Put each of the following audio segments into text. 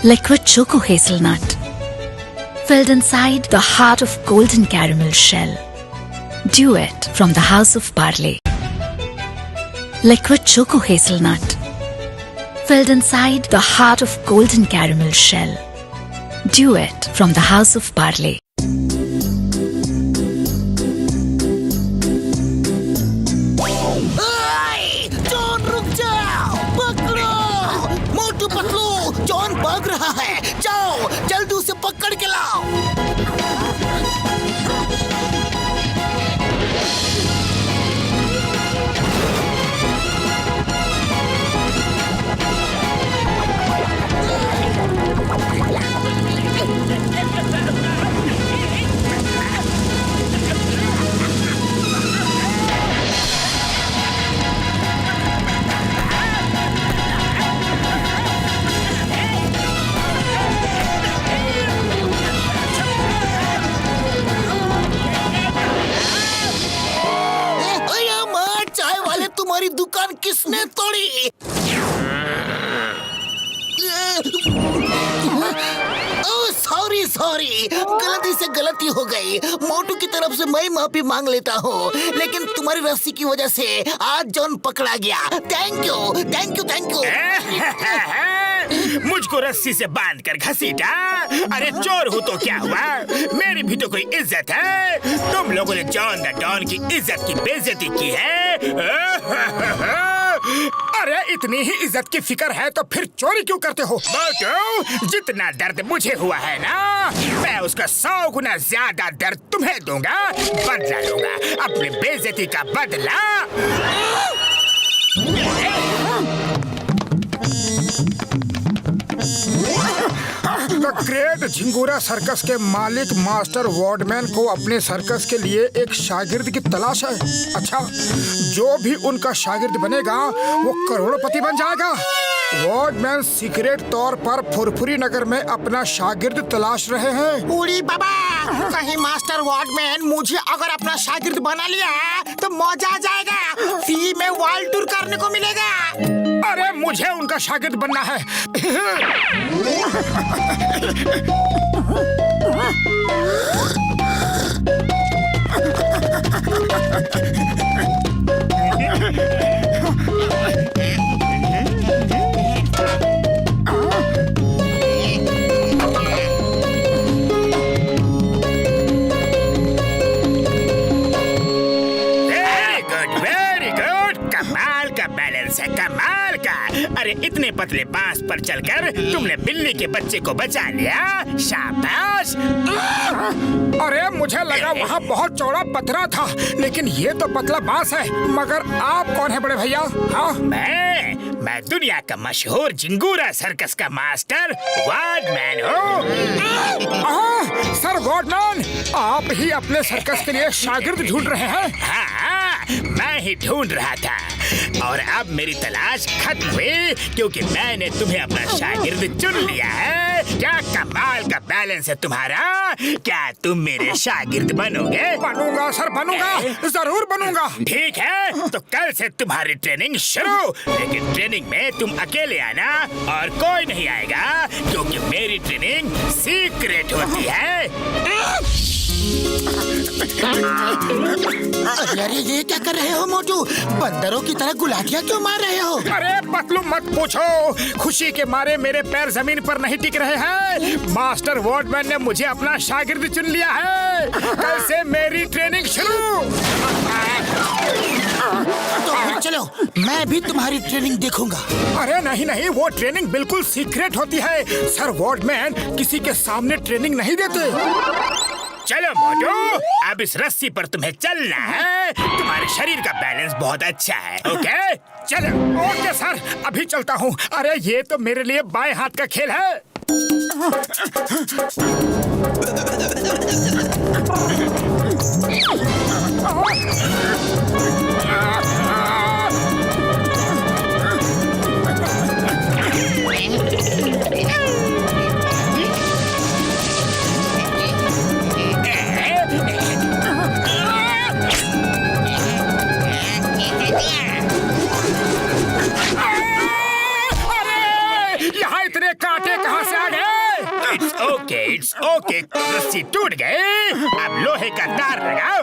Liquid Choco Hazelnut, filled inside the heart of golden caramel shell. Duet from the House of Parle. Liquid Choco Hazelnut, filled inside the heart of golden caramel shell. Duet from the House of Parle. John रुक जाओ, पकड़ो। Motu Patlu, John भाग रहा है, जाओ जल्दी उसे पकड़ के लाओ। तुम्हारी दुकान किसने तोड़ी? सॉरी, गलती से गलती हो गई। मोटू की तरफ से मैं माफी मांग लेता हूँ, लेकिन तुम्हारी रस्सी की वजह से आज जॉन पकड़ा गया। Thank you. मुझको रस्सी से बांध कर घसीटा। अरे चोर हूँ तो क्या हुआ, मेरी भी तो कोई इज्जत है। तुम लोगों ने जॉन द डॉन की इज्जत की बेइज्जती की है। अरे इतनी ही इज्जत की फिक्र है तो फिर चोरी क्यों करते हो? मोटू, जितना दर्द मुझे हुआ है ना, मैं उसका 100 गुना ज्यादा दर्द तुम्हें दूंगा। बदला लूंगा, अपनी बेइज्जती का बदला। द ग्रेट झिंगुरा सर्कस के मालिक मास्टर वॉर्डमैन को अपने सर्कस के लिए एक शागिर्द की तलाश है। अच्छा, जो भी उनका शागिर्द बनेगा वो करोड़पति बन जाएगा। वॉर्डमैन सीक्रेट तौर पर फुरफुरी नगर में अपना शागिर्द तलाश रहे हैं। उड़ी बाबा, कहीं मास्टर वॉर्डमैन मुझे अगर अपना शागिर्द बना लिया तो मजा आ जाएगा। फ्री में वर्ल्ड टूर करने को मिलेगा। अरे मुझे उनका शागिर्द बनना है। कमाल का। अरे इतने पतले बांस पर चलकर तुमने बिल्ली के बच्चे को बचा लिया, शाबाश। अरे मुझे लगा वहाँ बहुत चौड़ा पथरा था, लेकिन ये तो पतला बांस है। मगर आप कौन है बड़े भैया? हाँ, मैं दुनिया का मशहूर झिंगुरा सर्कस का मास्टर वॉर्डमैन हूँ। सर वॉर्डमैन, आप ही अपने सर्कस के लिए शागिर्द ढूंढ रहे हैं? हाँ, मैं ही ढूंढ रहा था और अब मेरी तलाश खत्म हुई, क्योंकि मैंने तुम्हें अपना शागिर्द चुन लिया है। क्या कमाल का बैलेंस है तुम्हारा। क्या तुम मेरे शागिर्द बनोगे? बनूंगा सर, बनूंगा, जरूर बनूंगा। ठीक है, तो कल से तुम्हारी ट्रेनिंग शुरू। लेकिन ट्रेनिंग में तुम अकेले आना और कोई नहीं आएगा, क्योंकि मेरी ट्रेनिंग सीक्रेट होती है। अरे ये क्या कर रहे हो मोटू? बंदरों की तरह गुलाटियाँ क्यों मार रहे हो? अरे पतलू मत पूछो, खुशी के मारे मेरे पैर जमीन पर नहीं टिक रहे हैं। मास्टर वॉर्डमैन ने मुझे अपना शागिर्द चुन लिया है। कल से मेरी ट्रेनिंग शुरू। तो फिर चलो, मैं भी तुम्हारी ट्रेनिंग देखूंगा। अरे नहीं, वो ट्रेनिंग बिल्कुल सीक्रेट होती है। सर वॉर्डमैन किसी के सामने ट्रेनिंग नहीं देते। चलो मोटू, अब इस रस्सी पर तुम्हें चलना है। तुम्हारे शरीर का बैलेंस बहुत अच्छा है। ओके, चलो। ओके सर, अभी चलता हूँ। अरे ये तो मेरे लिए बाएं हाथ का खेल है। इतने कांटे कहाँ से आ गए? इट्स ओके रस्सी टूट गई, अब लोहे का तार लगाओ।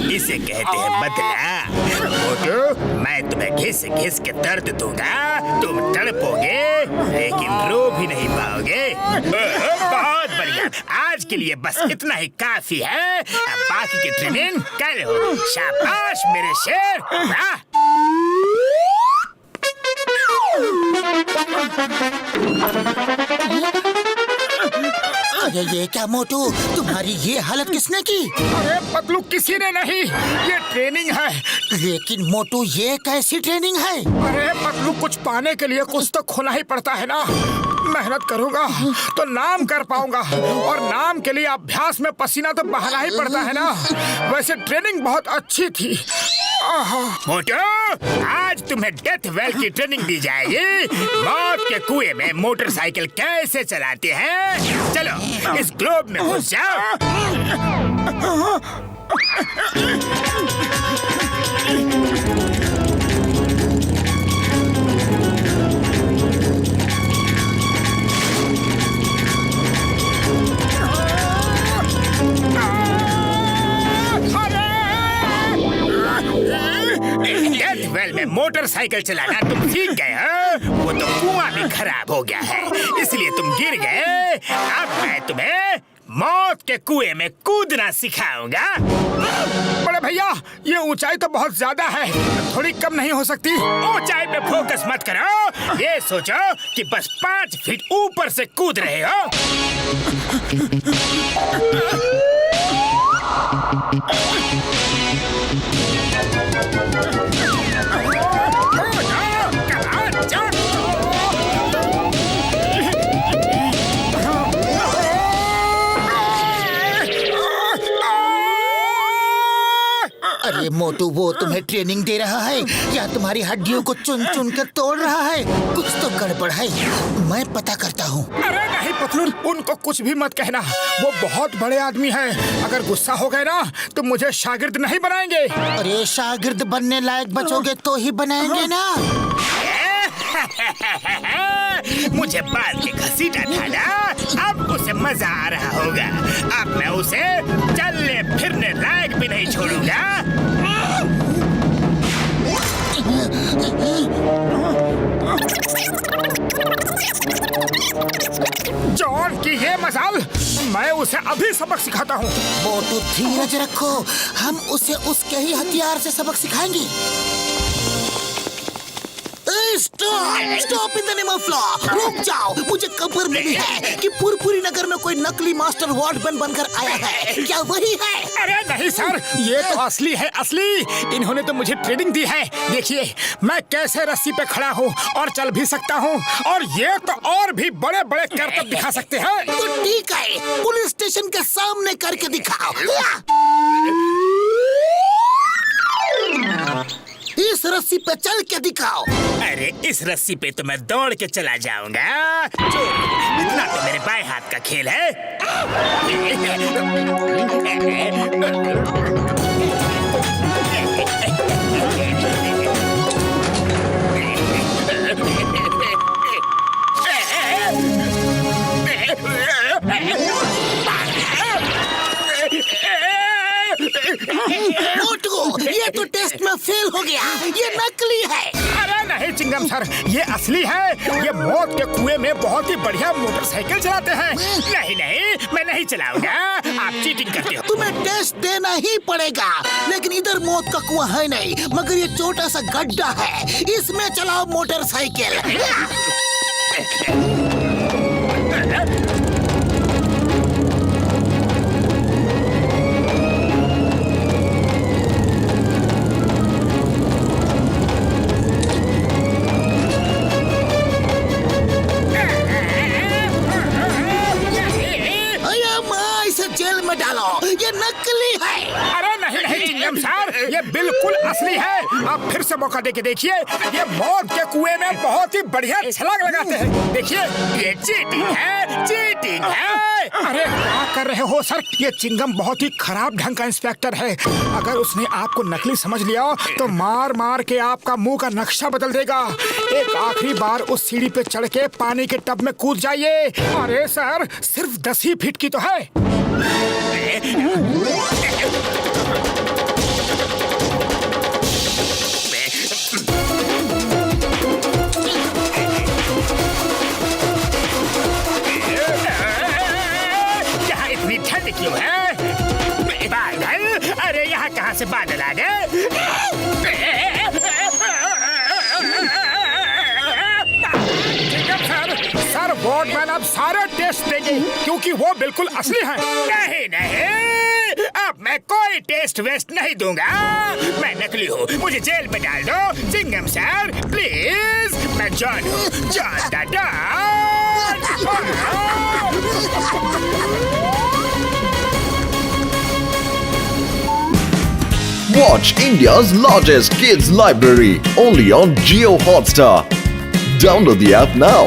इसे कहते हैं बदला। मोटू, मैं तुम्हें घिस घिस के दर्द दूंगा, तुम तड़पोगे लेकिन रो भी नहीं पाओगे। बहुत बढ़िया, आज के लिए बस इतना ही काफी है। अब बाकी की ट्रेनिंग कल हो। शाबाश मेरे शेर। अरे ये क्या मोटू, तुम्हारी ये हालत किसने की? अरे पतलू, किसी ने नहीं, ये ट्रेनिंग है। लेकिन मोटू ये कैसी ट्रेनिंग है? अरे पतलू, कुछ पाने के लिए कुछ तो खोना ही पड़ता है ना। मेहनत करूंगा तो नाम कर पाऊंगा, और नाम के लिए अभ्यास में पसीना तो बहाना ही पड़ता है ना। वैसे ट्रेनिंग बहुत अच्छी थी। मोटू, आज तुम्हें डेथ वेल की ट्रेनिंग दी जाएगी। मौत के कुएं में मोटरसाइकिल कैसे चलाते हैं। चलो इस ग्लोब में घुस जाओ। डेथ वेल में मोटरसाइकिल चलाना तुम सीख गए हो। वो तो कुआं भी खराब हो गया है, इसलिए तुम गिर गए। अब मैं तुम्हें मौत के कुएं में कूदना सिखाऊंगा। बड़े भैया, ये ऊंचाई तो बहुत ज्यादा है, थोड़ी कम नहीं हो सकती? ऊंचाई पे फोकस मत करो, ये सोचो कि बस 5 फीट ऊपर से कूद रहे हो। अरे मोटू, वो तुम्हें ट्रेनिंग दे रहा है या तुम्हारी हड्डियों को चुन चुन कर तोड़ रहा है? कुछ तो गड़बड़ है, मैं पता करता हूँ। अरे नहीं पतलून, उनको कुछ भी मत कहना, वो बहुत बड़े आदमी हैं। अगर गुस्सा हो गए ना तो मुझे शागिर्द नहीं बनाएंगे। अरे शागिर्द बनने लायक बचोगे तो ही बनाएंगे ना। मुझे बाल के घसीटा था ना, अब उसे मजा आ रहा होगा। अब मैं उसे चलने फिरने लायक भी नहीं छोड़ूंगा। जॉन की ये मजाल, मैं उसे अभी सबक सिखाता हूँ। मोटू धीरज रखो, हम उसे उसके ही हथियार से सबक सिखाएंगे। Stop in the name of law, रुक जाओ। मुझे खबर मिली है कि पुरपुरी नगर में कोई नकली मास्टर वार्डमैन बनकर आया है। क्या वही है? अरे नहीं सर, ये तो असली है, असली। इन्होंने तो मुझे ट्रेनिंग दी है। देखिए मैं कैसे रस्सी पे खड़ा हूँ और चल भी सकता हूँ, और ये तो और भी बड़े बड़े करतब दिखा सकते हैं। तो ठीक है, पुलिस स्टेशन के सामने करके दिखाओ। इस रस्सी पे चल के दिखाओ। अरे इस रस्सी पे तो मैं दौड़ के चला जाऊंगा। इतना तो मेरे बाएं हाथ का खेल है। मोटू, ये तो टेस्ट में फेल हो गया, ये नकली है। अरे नहीं चिंगम सर, ये असली है। ये मौत के कुएं में बहुत ही बढ़िया मोटरसाइकिल चलाते हैं। नहीं नहीं, मैं नहीं चलाऊंगा, आप चीटिंग करते हो। तुम्हें टेस्ट देना ही पड़ेगा, लेकिन इधर मौत का कुआं है नहीं, मगर ये छोटा सा गड्ढा है, इसमें चलाओ मोटरसाइकिल। इसे जेल में डालो, ये नकली है। अरे नहीं नहीं चिंगम सर, ये बिल्कुल असली है। आप फिर से मौका देके देखिए, ये मौत के कुएं में बहुत ही बढ़िया छलांग लगाते हैं। देखिए, ये चीटिंग है, चीटिंग है। अरे क्या कर रहे हो सर? ये चिंगम बहुत ही खराब ढंग का इंस्पेक्टर है। अगर उसने आपको नकली समझ लिया तो मार मार के आपका मुंह का नक्शा बदल देगा। एक आखिरी बार उस सीढ़ी पे चढ़ के पानी के टब में कूद जाइए। अरे सर, सिर्फ 10 ही फीट की तो है। यहाँ इतनी ठंड क्यों है? बादल, अरे यहाँ कहाँ से बादल आ गए? सर वार्डमैन अब सारे टेस्ट देंगे क्योंकि वो बिल्कुल असली हैं। नहीं नहीं, अब मैं कोई टेस्ट वेस्ट नहीं दूंगा। मैं नकली हूँ, मुझे जेल में डाल दो। चिंगम सर प्लीज, मैं जॉन हूँ, John the don. Watch India's largest kids library only on Jio Hotstar. Download the app now.